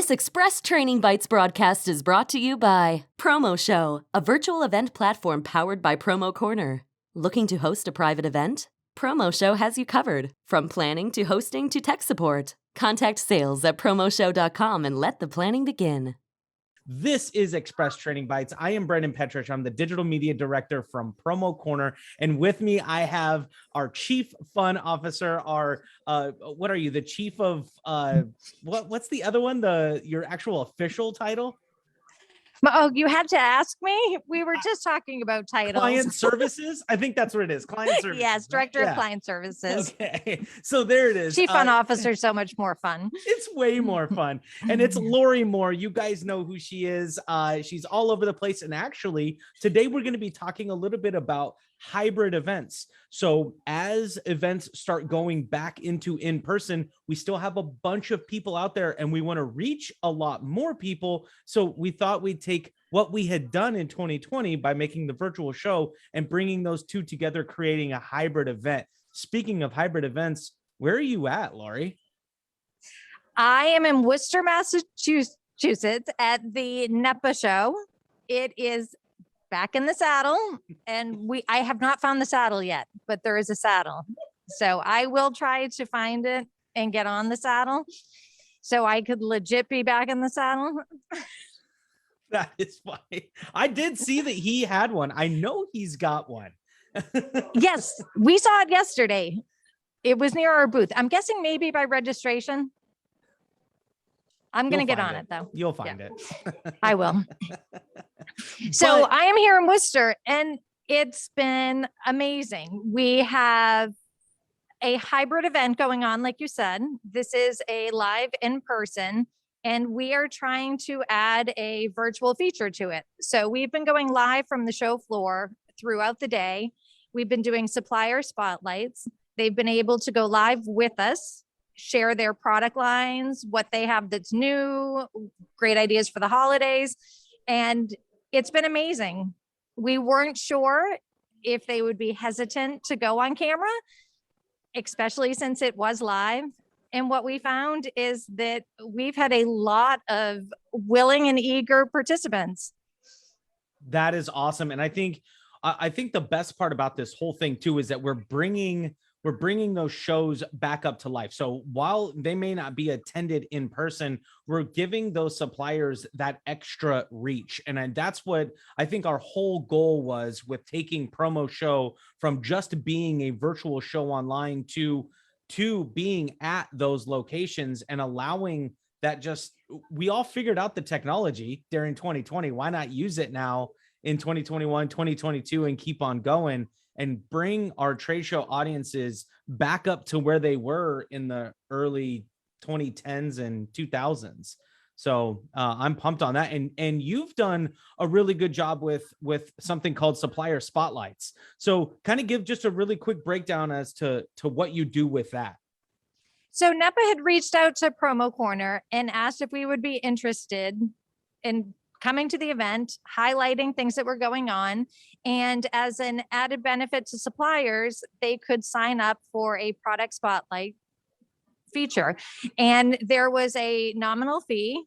This Express Training Bites broadcast is brought to you by PromoShow, a virtual event platform powered by Promo Corner. Looking to host a private event? PromoShow has you covered. From planning to hosting to tech support. Contact sales at promoshow.com and let the planning begin. This is Express Training Bites. I am Brendan Petrich. I'm the digital media director from Promo Corner. And with me, I have our chief fun officer, what are you? The chief of, what's the other one? Your actual official title? Oh, you had to ask me? We were just talking about titles. Client services? I think that's what it is. Client services. Yes, director of client services. Okay, so there it is. Chief fun officer, so much more fun. It's way more fun. And it's Laurie Moore. You guys know who she is. She's all over the place. And actually, today we're going to be talking a little bit about hybrid events. So as events start going back into in-person, we still have a bunch of people out there and we want to reach a lot more people. So we thought we'd take what we had done in 2020 by making the virtual show and bringing those two together, creating a hybrid event. Speaking of hybrid events, where are you at, Laurie? I am in Worcester, Massachusetts at the NEPA show. It is back in the saddle, and I have not found the saddle yet, but there is a saddle. So I will try to find it and get on the saddle so I could legit be back in the saddle. That is funny. I did see that he had one. I know he's got one. Yes, we saw it yesterday. It was near our booth. I'm guessing maybe by registration. I'm going to get on it though. You'll find it. I will. So I am here in Worcester and it's been amazing. We have a hybrid event going on. Like you said, this is a live in person and we are trying to add a virtual feature to it. So we've been going live from the show floor throughout the day. We've been doing supplier spotlights. They've been able to go live with us, share their product lines, what they have that's new, great ideas for the holidays. And it's been amazing. We weren't sure if they would be hesitant to go on camera, especially since it was live. And what we found is that we've had a lot of willing and eager participants. That is awesome. And I think the best part about this whole thing too is that we're bringing those shows back up to life. So while they may not be attended in person, we're giving those suppliers that extra reach. And that's what I think our whole goal was with taking PromoShow from just being a virtual show online to being at those locations and allowing that. We all figured out the technology during 2020. Why not use it now in 2021, 2022 and keep on going and bring our trade show audiences back up to where they were in the early 2010s and 2000s. So I'm pumped on that. And you've done a really good job with something called supplier spotlights. So kind of give just a really quick breakdown as to what you do with that. So NEPA had reached out to Promo Corner and asked if we would be interested in coming to the event, highlighting things that were going on. And as an added benefit to suppliers, they could sign up for a product spotlight feature. And there was a nominal fee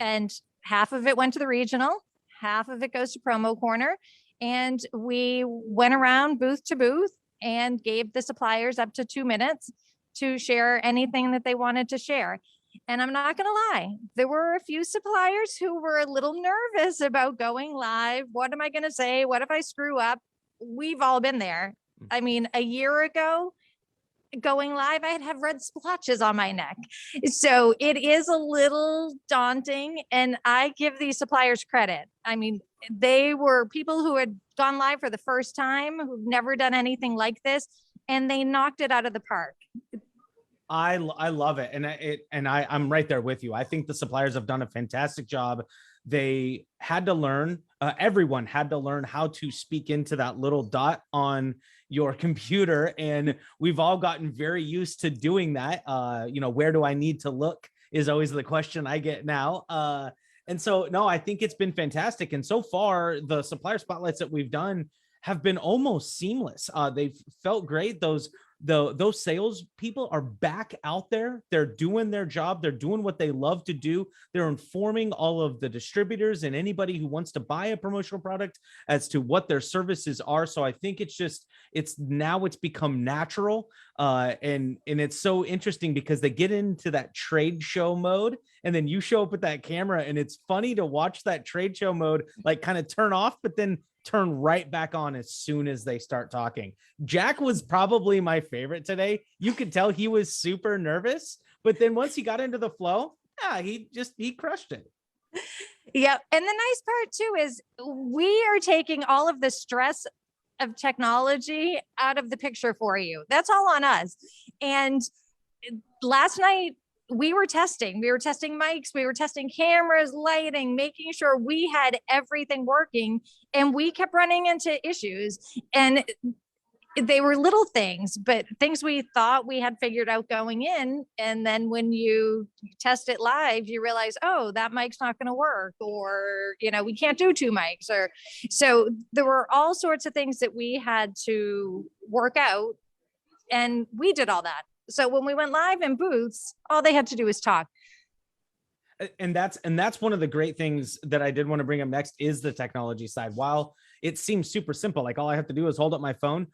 and half of it went to the regional, half of it goes to Promo Corner. And we went around booth to booth and gave the suppliers up to 2 minutes to share anything that they wanted to share. And I'm not going to lie, there were a few suppliers who were a little nervous about going live. What am I going to say? What if I screw up? We've all been there. I mean, a year ago, going live, I'd have red splotches on my neck. So it is a little daunting. And I give these suppliers credit. I mean, they were people who had gone live for the first time, who've never done anything like this, and they knocked it out of the park. I love it. And I'm right there with you. I think the suppliers have done a fantastic job. They had to learn, everyone had to learn how to speak into that little dot on your computer. And we've all gotten very used to doing that. Where do I need to look is always the question I get now. And so, no, I think it's been fantastic. And so far, the supplier spotlights that we've done have been almost seamless. They've felt great. Those those sales people are back out there. They're doing their job. They're doing what they love to do. They're informing all of the distributors and anybody who wants to buy a promotional product as to what their services are. So I think it's become natural. And it's so interesting because they get into that trade show mode, and then you show up with that camera, and it's funny to watch that trade show mode like kind of turn off, but then turn right back on as soon as they start talking. Jack was probably my favorite today. You could tell he was super nervous, but then once he got into the flow, he crushed it. Yep. And the nice part too is we are taking all of the stress of technology out of the picture for you. That's all on us. And last night we were testing mics, we were testing cameras, lighting, making sure we had everything working, and we kept running into issues, and they were little things, but things we thought we had figured out going in. And then when you test it live, you realize, oh, that mic's not going to work, or, we can't do 2 mics, or so there were all sorts of things that we had to work out, and we did all that. So when we went live in booths, all they had to do was talk. And that's one of the great things that I did want to bring up next is the technology side. While it seems super simple, like all I have to do is hold up my phone,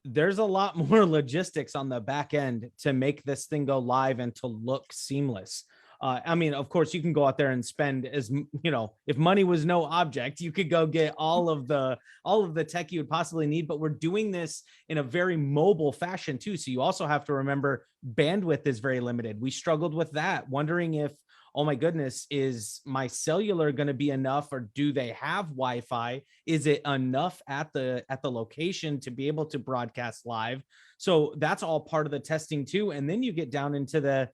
there's a lot more logistics on the back end to make this thing go live and to look seamless. I mean, of course, you can go out there and spend if money was no object, you could go get all of the tech you would possibly need. But we're doing this in a very mobile fashion too. So you also have to remember bandwidth is very limited. We struggled with that, wondering if, oh my goodness, is my cellular going to be enough, or do they have Wi-Fi? Is it enough at the location to be able to broadcast live? So that's all part of the testing too. And then you get down into the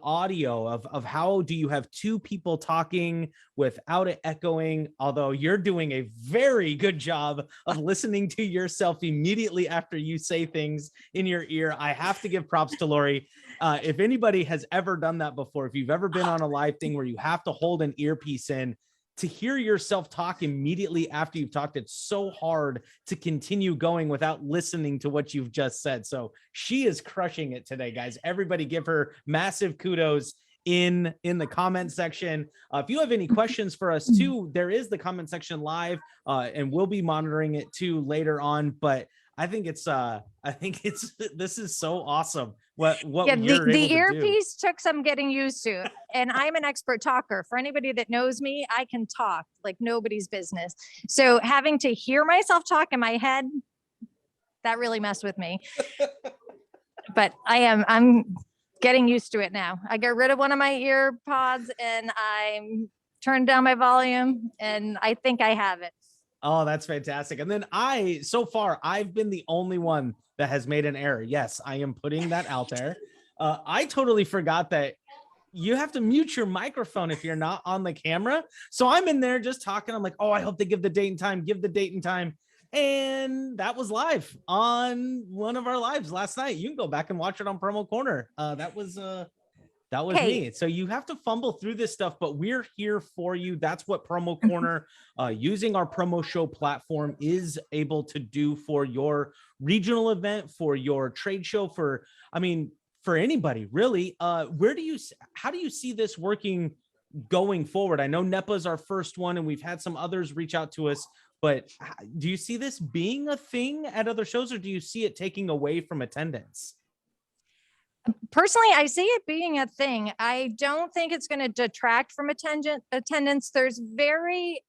audio of how do you have 2 people talking without it echoing, although you're doing a very good job of listening to yourself immediately after you say things in your ear. I have to give props to Laurie. If anybody has ever done that before, if you've ever been on a live thing where you have to hold an earpiece in, to hear yourself talk immediately after you've talked, it's so hard to continue going without listening to what you've just said. So she is crushing it today, guys. Everybody give her massive kudos in the comment section. If you have any questions for us too, there is the comment section live, and we'll be monitoring it too later on. But I think this is so awesome. What the earpiece took some getting used to, and I'm an expert talker. For anybody that knows me, I can talk like nobody's business. So having to hear myself talk in my head, that really messed with me. But I'm getting used to it now. I get rid of one of my ear pods and I'm turned down my volume, and I think I have it. Oh, that's fantastic. And then so far, I've been the only one that has made an error. Yes, I am putting that out there. I totally forgot that you have to mute your microphone if you're not on the camera. So I'm in there just talking. I'm like, oh, I hope they give the date and time. And that was live on one of our lives last night. You can go back and watch it on Promo Corner. That was me. So you have to fumble through this stuff, but we're here for you. That's what Promo Corner, using our PromoShow platform, is able to do for your regional event, for your trade show, for anybody really. How do you see this working going forward? I know NEPA's our first one, and we've had some others reach out to us, but do you see this being a thing at other shows, or do you see it taking away from attendance? Personally, I see it being a thing. I don't think it's going to detract from attendance. There's very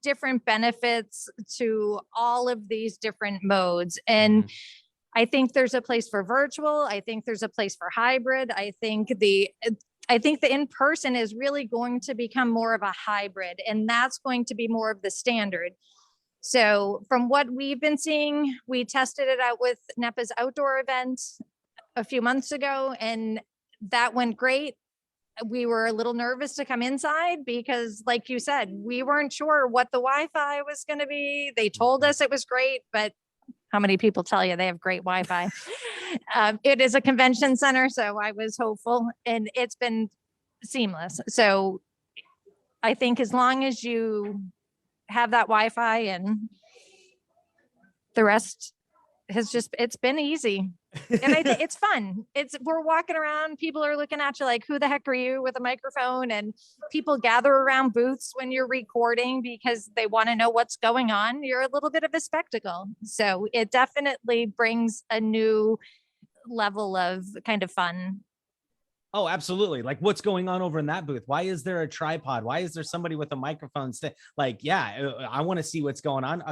different benefits to all of these different modes. And I think there's a place for virtual. I think there's a place for hybrid. I think the in-person is really going to become more of a hybrid, and that's going to be more of the standard. So from what we've been seeing, we tested it out with NEPA's outdoor event a few months ago, and that went great. We were a little nervous to come inside because, like you said, we weren't sure what the Wi-Fi was going to be. They told us it was great, but how many people tell you they have great Wi-Fi? It is a convention center, so I was hopeful, and it's been seamless. So I think as long as you have that Wi-Fi, and the rest it's been easy. And I think it's fun. We're walking around, people are looking at you like, who the heck are you, with a microphone? And people gather around booths when you're recording because they want to know what's going on. You're a little bit of a spectacle. So it definitely brings a new level of kind of fun. Oh, absolutely. Like, what's going on over in that booth? Why is there a tripod? Why is there somebody with a microphone? Like, yeah, I want to see what's going on.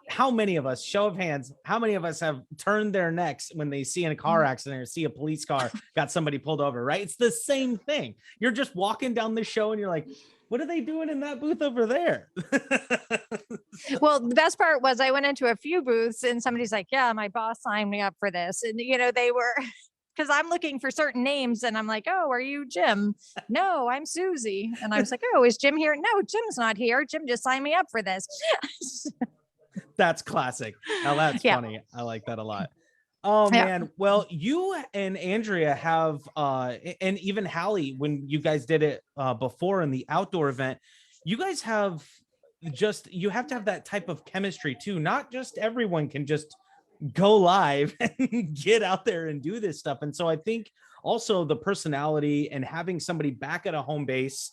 How many of us, show of hands, how many of us have turned their necks when they see in a car accident or see a police car got somebody pulled over, right? It's the same thing. You're just walking down the show and you're like, what are they doing in that booth over there? Well, the best part was I went into a few booths and somebody's like, yeah, my boss signed me up for this. And, they were... because I'm looking for certain names and I'm like, oh, are you Jim? No, I'm Susie. And I was like, oh, is Jim here? No, Jim's not here. Jim just signed me up for this. That's classic. Now that's funny. I like that a lot. Oh man. Well, you and Andrea have, and even Hallie, when you guys did it before in the outdoor event, you guys have you have to have that type of chemistry too. Not just everyone can just go live and get out there and do this stuff. And so I think also the personality and having somebody back at a home base,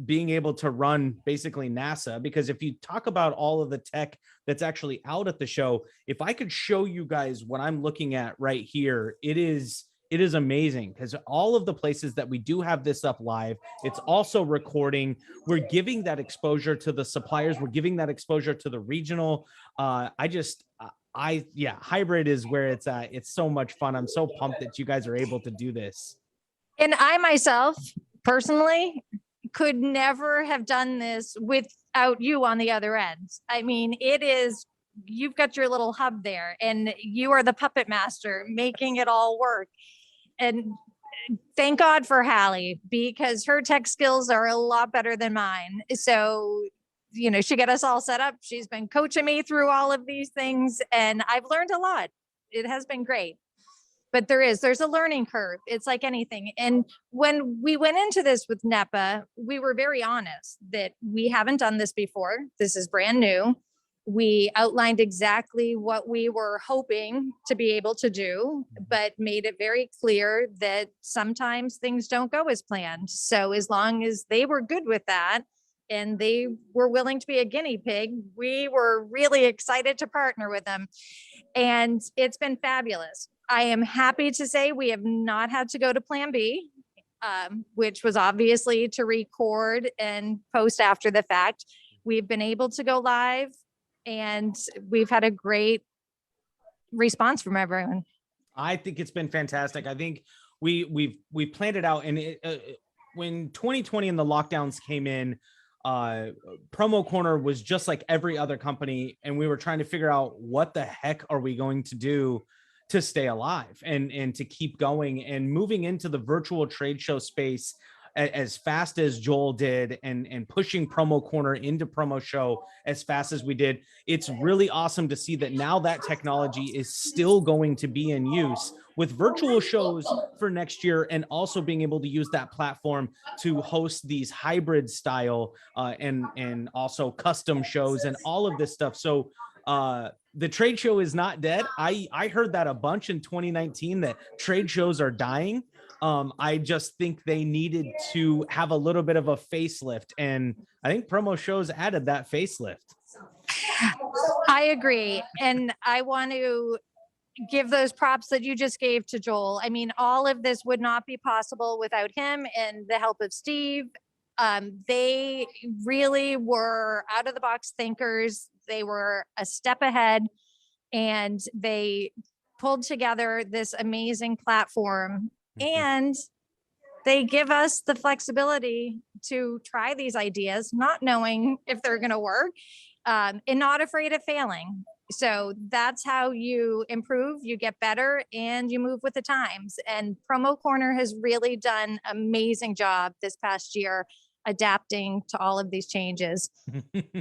being able to run basically NASA, because if you talk about all of the tech that's actually out at the show, if I could show you guys what I'm looking at right here, it is amazing, because all of the places that we do have this up live, it's also recording. We're giving that exposure to the suppliers. We're giving that exposure to the regional. Hybrid is where it's at. It's so much fun. I'm so pumped that you guys are able to do this. And I myself personally could never have done this without you on the other end. I mean, you've got your little hub there and you are the puppet master making it all work. And thank God for Hallie, because her tech skills are a lot better than mine. So she got us all set up. She's been coaching me through all of these things and I've learned a lot. It has been great, but there's a learning curve. It's like anything. And when we went into this with NEPA, we were very honest that we haven't done this before. This is brand new. We outlined exactly what we were hoping to be able to do, but made it very clear that sometimes things don't go as planned. So as long as they were good with that, and they were willing to be a guinea pig, we were really excited to partner with them. And it's been fabulous. I am happy to say we have not had to go to plan B, which was obviously to record and post after the fact. We've been able to go live and we've had a great response from everyone. I think it's been fantastic. I think we planned it out, and when 2020 and the lockdowns came in, Promo Corner was just like every other company, and we were trying to figure out what the heck are we going to do to stay alive and to keep going, and moving into the virtual trade show space as fast as Joel did, and pushing Promo Corner into PromoShow as fast as we did. It's really awesome to see that now that technology is still going to be in use with virtual shows for next year, and also being able to use that platform to host these hybrid style and also custom shows and all of this stuff. So the trade show is not dead. I heard that a bunch in 2019, that trade shows are dying. I just think they needed to have a little bit of a facelift, and I think PromoShow's added that facelift. I agree. And I want to give those props that you just gave to Joel. I mean, all of this would not be possible without him and the help of Steve. They really were out of the box thinkers. They were a step ahead, and they pulled together this amazing platform. And they give us the flexibility to try these ideas, not knowing if they're going to work, and not afraid of failing. So that's how you improve, you get better, and you move with the times. And Promo Corner has really done an amazing job this past year adapting to all of these changes.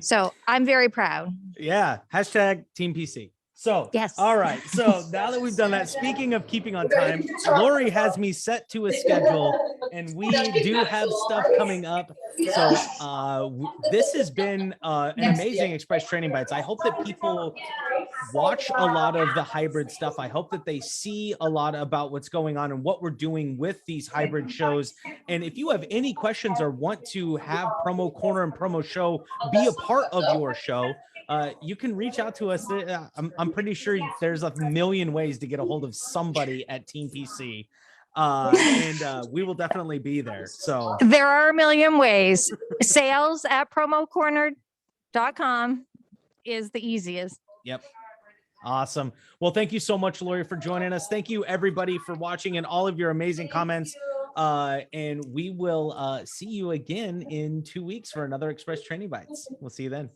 So I'm very proud. Yeah. Hashtag Team PC. So, yes. All right. So now that we've done that, speaking of keeping on time, Laurie has me set to a schedule, and we do have stuff coming up. So this has been an amazing Express Training Bites. I hope that people watch a lot of the hybrid stuff. I hope that they see a lot about what's going on and what we're doing with these hybrid shows. And if you have any questions or want to have Promo Corner and Promo Show be a part of your show, you can reach out to us. I'm pretty sure there's a million ways to get a hold of somebody at Team PC. And we will definitely be there. So there are a million ways. Sales at promocorner.com is the easiest. Yep. Awesome. Well, thank you so much, Laurie, for joining us. Thank you, everybody, for watching and all of your amazing comments. And we will see you again in 2 weeks for another Express Training Bites. We'll see you then.